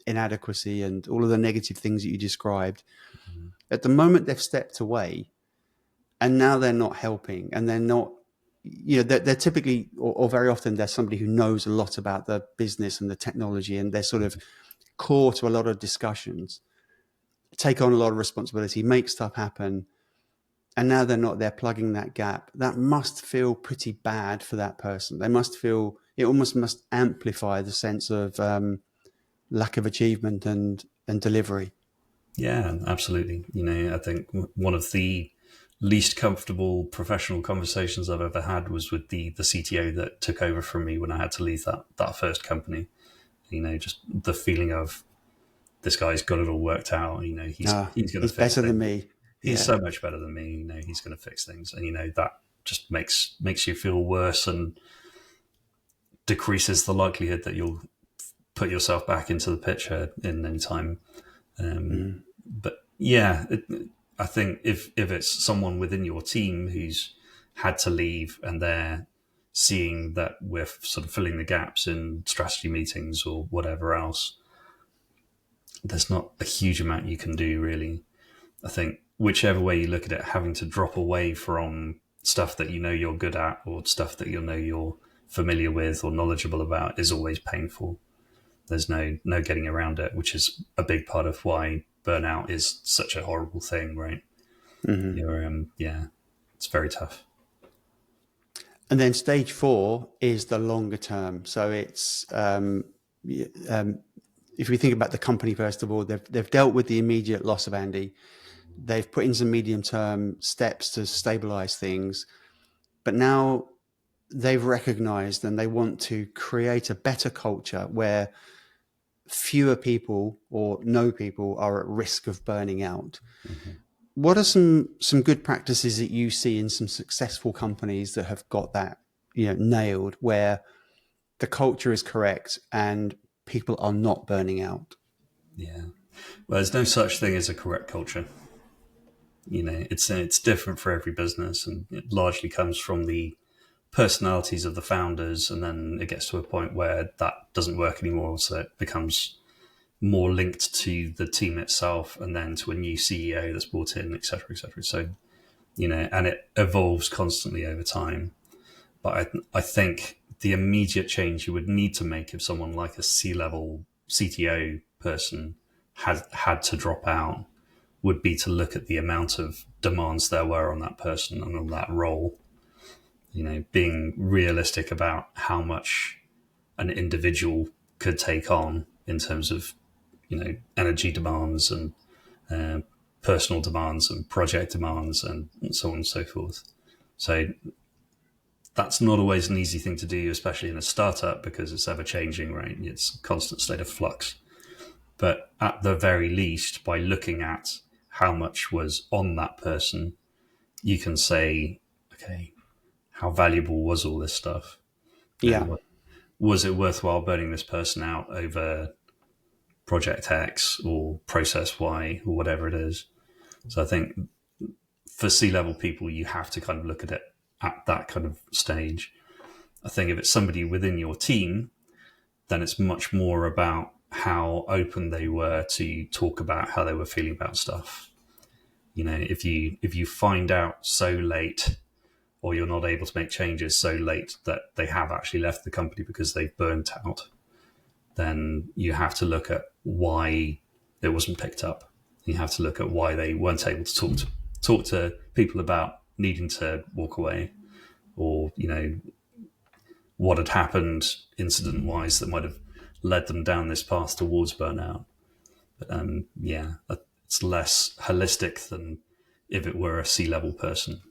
inadequacy and all of the negative things that you described, at the moment they've stepped away and now they're not helping and they're not, they're typically, or very often, there's somebody who knows a lot about the business and the technology and they're sort of core to a lot of discussions, take on a lot of responsibility, make stuff happen. And now they're not there plugging that gap. That must feel pretty bad for that person. They must feel, it almost must amplify the sense of lack of achievement and delivery. Yeah, absolutely. I think one of the least comfortable professional conversations I've ever had was with the CTO that took over from me when I had to leave that first company. Just the feeling of this guy's got it all worked out. He's going to fix better things. than me. He's so much better than me. He's going to fix things, and that just makes you feel worse and decreases the likelihood that you'll put yourself back into the picture in any time. But yeah, I think if it's someone within your team who's had to leave and they're seeing that we're sort of filling the gaps in strategy meetings or whatever else, there's not a huge amount you can do, really. I think whichever way you look at it, having to drop away from stuff that you're good at or stuff that you're familiar with or knowledgeable about is always painful. There's no getting around it, which is a big part of why burnout is such a horrible thing, right? Yeah, it's very tough. And then stage 4 is the longer term. So it's, if we think about the company, first of all, they've dealt with the immediate loss of Andy. They've put in some medium-term steps to stabilize things. But now they've recognized and they want to create a better culture where fewer people or no people are at risk of burning out. Mm-hmm. What are some good practices that you see in some successful companies that have got that nailed, where the culture is correct and people are not burning out? Yeah. Well, there's no such thing as a correct culture. It's different for every business, and it largely comes from the personalities of the founders, and then it gets to a point where that doesn't work anymore, so it becomes more linked to the team itself, and then to a new CEO that's brought in, etc., etc. So, and it evolves constantly over time. But I think the immediate change you would need to make if someone like a C-level CTO person had to drop out would be to look at the amount of demands there were on that person and on that role. Being realistic about how much an individual could take on in terms of, energy demands and uh, personal demands and project demands and so on and so forth. So that's not always an easy thing to do, especially in a startup, because it's ever changing, right? It's a constant state of flux. But at the very least, by looking at how much was on that person, you can say, okay, how valuable was all this stuff? Yeah. Was it worthwhile burning this person out over project X or process Y or whatever it is? So I think for C-level people, you have to kind of look at it at that kind of stage. I think if it's somebody within your team, then it's much more about how open they were to talk about how they were feeling about stuff. If you find out so late, or you're not able to make changes so late that they have actually left the company because they've burnt out, then you have to look at why it wasn't picked up. You have to look at why they weren't able to talk to people about needing to walk away, or what had happened incident wise that might have led them down this path towards burnout. But it's less holistic than if it were a C-level person.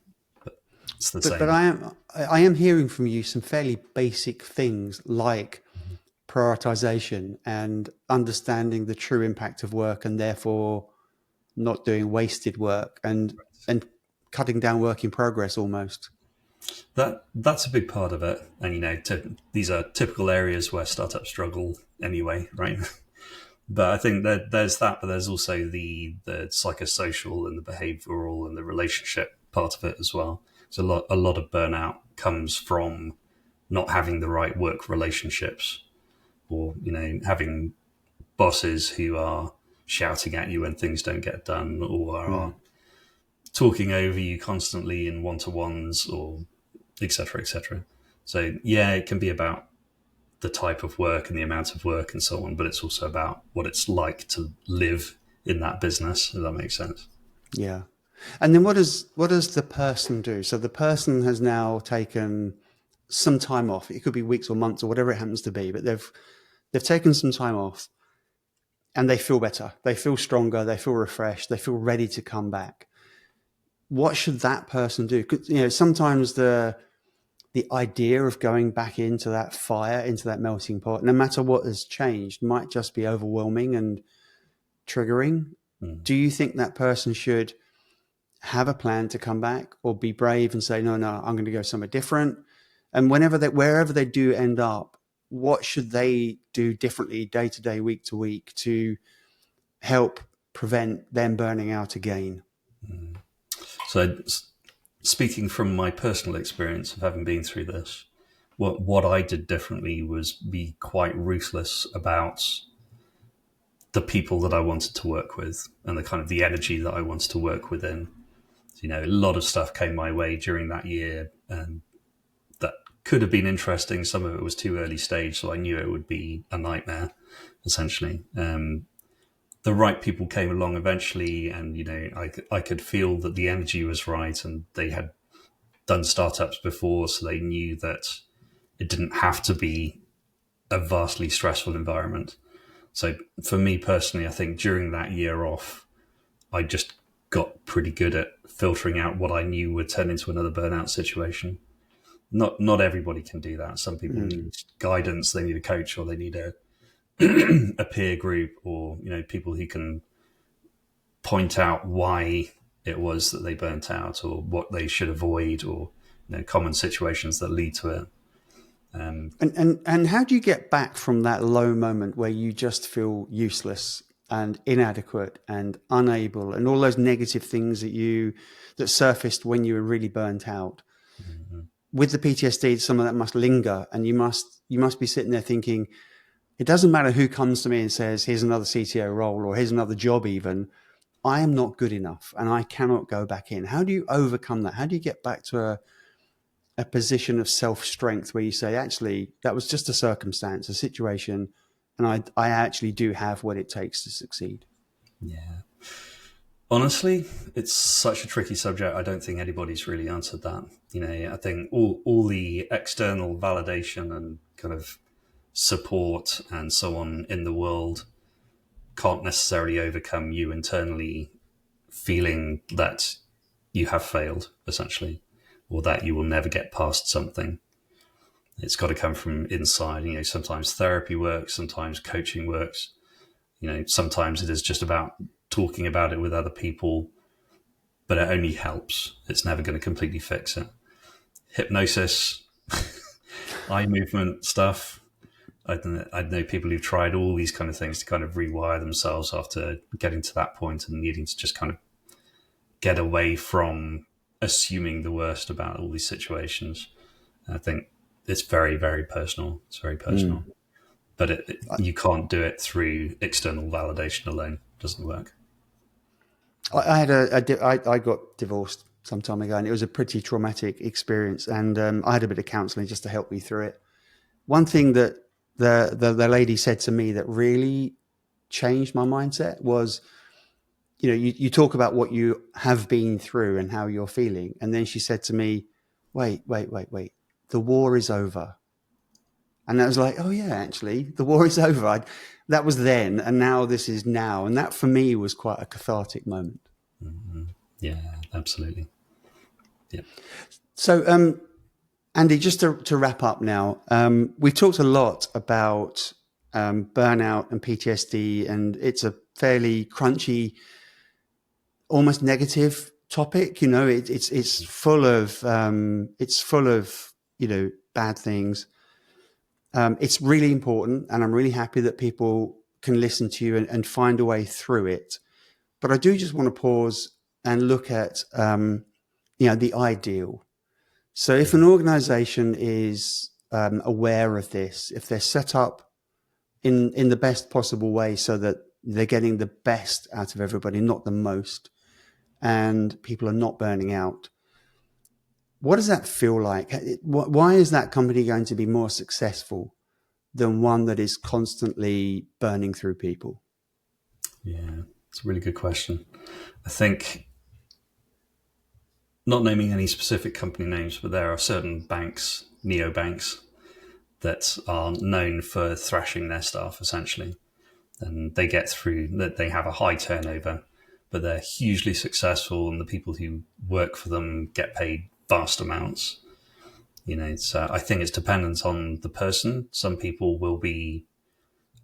But it's the But same. I am hearing from you some fairly basic things like prioritization and understanding the true impact of work, and therefore not doing wasted work, and cutting down work in progress almost. That's a big part of it, and these are typical areas where startups struggle anyway, right? But I think that there's that, but there's also the psychosocial and the behavioral and the relationship part of it as well. So a lot of burnout comes from not having the right work relationships, or having bosses who are shouting at you when things don't get done, or are talking over you constantly in one-to-ones, or etc., etc. So yeah, it can be about the type of work and the amount of work and so on, but it's also about what it's like to live in that business. Does that make sense? Yeah. And then what does the person do? So the person has now taken some time off. It could be weeks or months or whatever it happens to be, but they've taken some time off and they feel better. They feel stronger. They feel refreshed. They feel ready to come back. What should that person do? 'Cause, sometimes the idea of going back into that fire, into that melting pot, no matter what has changed, might just be overwhelming and triggering. Do you think that person should have a plan to come back, or be brave and say, no, I'm going to go somewhere different? And wherever they do end up, what should they do differently day to day, week to week, to help prevent them burning out again? So, speaking from my personal experience of having been through this, what I did differently was be quite ruthless about the people that I wanted to work with and the kind of the energy that I wanted to work within. A lot of stuff came my way during that year, and that could have been interesting. Some of it was too early stage, so I knew it would be a nightmare, essentially. The right people came along eventually, and I could feel that the energy was right, and they had done startups before, so they knew that it didn't have to be a vastly stressful environment. So for me personally, I think during that year off, I just got pretty good at filtering out what I knew would turn into another burnout situation. Not everybody can do that. Some people need guidance, they need a coach, or they need a peer group, or people who can point out why it was that they burnt out, or what they should avoid, or common situations that lead to it. And how do you get back from that low moment where you just feel useless and inadequate and unable and all those negative things that surfaced when you were really burnt out? Mm-hmm. With the PTSD, some of that must linger, and you must be sitting there thinking, it doesn't matter who comes to me and says, here's another CTO role or here's another job even. I am not good enough and I cannot go back in. How do you overcome that? How do you get back to a position of self-strength where you say, actually, that was just a circumstance, a situation, and I actually do have what it takes to succeed? Yeah. Honestly, it's such a tricky subject. I don't think anybody's really answered that. I think all the external validation and kind of support and so on in the world can't necessarily overcome you internally feeling that you have failed, essentially, or that you will never get past something. It's got to come from inside. Sometimes therapy works, sometimes coaching works. Sometimes it is just about talking about it with other people, but it only helps. It's never going to completely fix it. Hypnosis, eye movement stuff. I know people who've tried all these kind of things to kind of rewire themselves after getting to that point and needing to just kind of get away from assuming the worst about all these situations. I think it's very, very personal. It's very personal. But you can't do it through external validation alone. It doesn't work. I got divorced some time ago, and it was a pretty traumatic experience. And I had a bit of counselling just to help me through it. One thing that the lady said to me that really changed my mindset was, you talk about what you have been through and how you're feeling, and then she said to me, "Wait, the war is over." And I was like, "Oh yeah, actually, the war is over." That was then, and now this is now, and that for me was quite a cathartic moment. Mm-hmm. Yeah, absolutely. Yeah. So, Andy, just to wrap up now, we've talked a lot about burnout and PTSD, and it's a fairly crunchy, almost negative topic. It's full of bad things. It's really important, and I'm really happy that people can listen to you and find a way through it. But I do just want to pause and look at the ideal. So if an organization is aware of this, if they're set up in the best possible way so that they're getting the best out of everybody, not the most, and people are not burning out, what does that feel like? Why is that company going to be more successful than one that is constantly burning through people? Yeah, it's a really good question. I think, not naming any specific company names, but there are certain banks, neobanks, that are known for thrashing their staff, essentially. And they get through that. They have a high turnover, but they're hugely successful, and the people who work for them get paid vast amounts. I think it's dependent on the person. Some people will be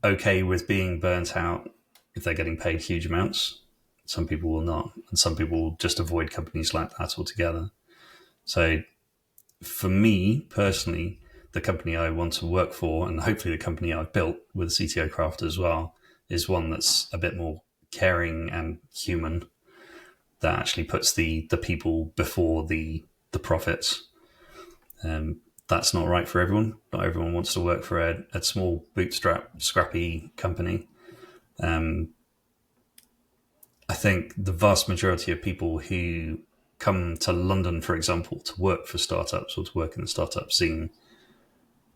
okay with being burnt out if they're getting paid huge amounts. Some people will not, and some people will just avoid companies like that altogether. So for me personally, the company I want to work for, and hopefully the company I've built with CTO Craft as well, is one that's a bit more caring and human, that actually puts the people before the profits. That's not right for everyone. Not everyone wants to work for a small bootstrap, scrappy company. I think the vast majority of people who come to London, for example, to work for startups or to work in the startup scene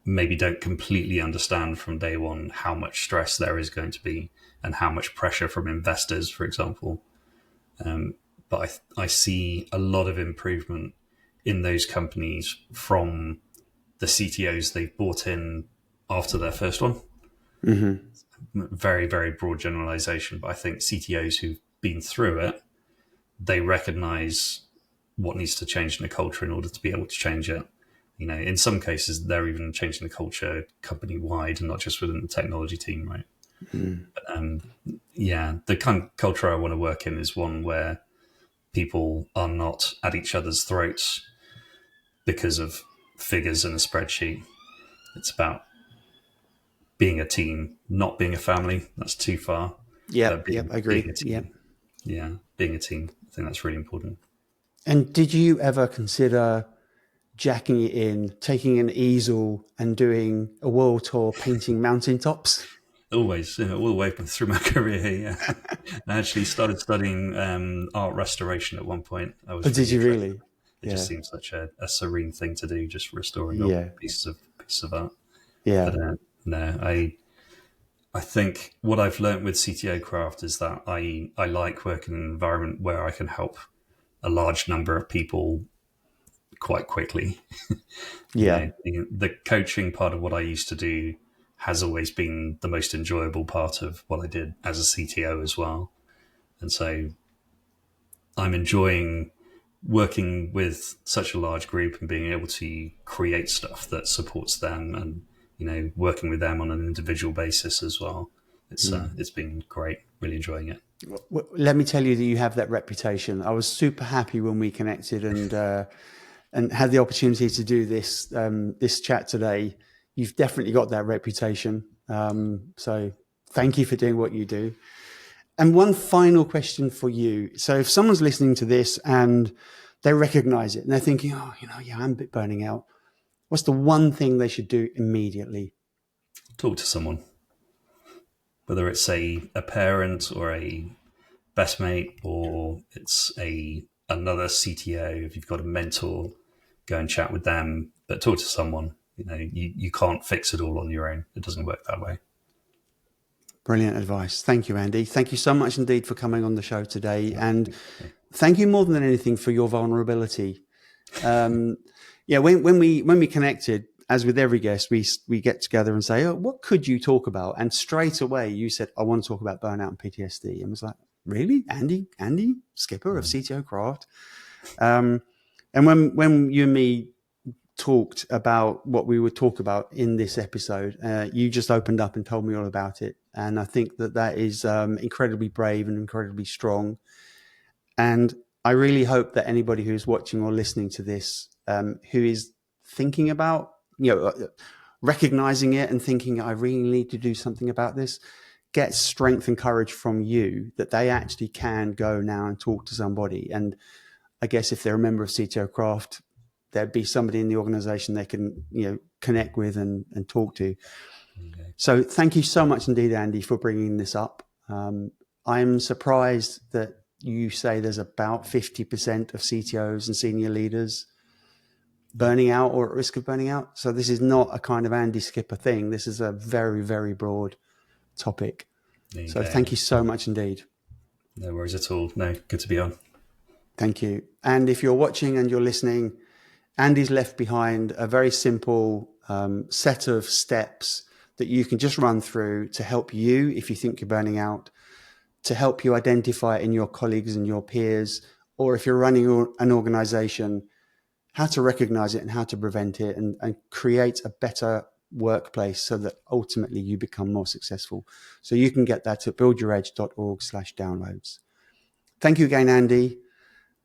maybe don't completely understand from day one how much stress there is going to be and how much pressure from investors, for example. But I see a lot of improvement in those companies from the CTOs they've brought in after their first one. Mm-hmm. Very, very broad generalization, but I think CTOs who've been through it, they recognize what needs to change in the culture in order to be able to change it. In some cases, they're even changing the culture company-wide and not just within the technology team, right? Mm. But, the kind of culture I want to work in is one where people are not at each other's throats because of figures in a spreadsheet. It's about being a team, not being a family. That's too far. Yep, I agree. Being a Yep. team. Yeah, being a team. I think that's really important. And did you ever consider jacking it in, taking an easel and doing a world tour painting mountaintops? Always, all the way through my career. Yeah, I actually started studying art restoration at one point. I Or was did really you interested. really? It just Yeah. seems such a serene thing to do, just restoring old Yeah. pieces of art. Yeah. But no, I think what I've learned with CTO Craft is that I like working in an environment where I can help a large number of people quite quickly. Yeah. The coaching part of what I used to do has always been the most enjoyable part of what I did as a CTO as well. And so I'm enjoying working with such a large group and being able to create stuff that supports them, and working with them on an individual basis as well. It's been great, really enjoying it. Let me tell you that you have that reputation. I was super happy when we connected and had the opportunity to do this chat today. You've definitely got that reputation. So thank you for doing what you do. And one final question for you. So if someone's listening to this and they recognize it and they're thinking, oh, yeah, I'm a bit burning out. What's the one thing they should do immediately? Talk to someone, whether it's a parent or a best mate, or it's another CTO. If you've got a mentor, go and chat with them, but talk to someone. You can't fix it all on your own. It doesn't work that way. Brilliant advice. Thank you, Andy. Thank you so much indeed for coming on the show today. And thank you more than anything for your vulnerability. When we connected, as with every guest, we get together and say, oh, what could you talk about? And straight away you said, I want to talk about burnout and PTSD. And I was like, really? Andy Skipper of CTO Craft. And when you and me talked about what we would talk about in this episode, you just opened up and told me all about it. And I think that is incredibly brave and incredibly strong. And I really hope that anybody who's watching or listening to this, who is thinking about, recognizing it and thinking, I really need to do something about this, gets strength and courage from you that they actually can go now and talk to somebody. And I guess if they're a member of CTO Craft, there'd be somebody in the organization they can, connect with and talk to. Okay. So thank you so much indeed, Andy, for bringing this up. I'm surprised that you say there's about 50% of CTOs and senior leaders burning out or at risk of burning out. So this is not a kind of Andy Skipper thing. This is a very, very broad topic. So thank you so much indeed. No worries at all. No, good to be on. Thank you. And if you're watching and you're listening, Andy's left behind a very simple set of steps that you can just run through to help you if you think you're burning out, to help you identify it in your colleagues and your peers, or if you're running an organization, how to recognize it and how to prevent it and create a better workplace so that ultimately you become more successful. So you can get that at buildyouredge.org/downloads. Thank you again, Andy.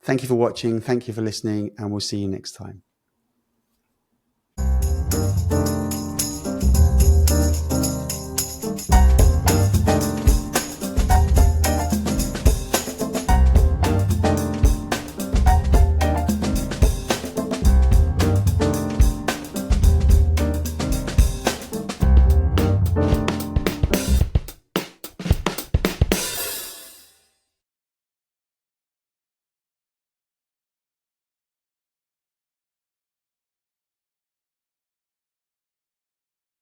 Thank you for watching. Thank you for listening, and we'll see you next time.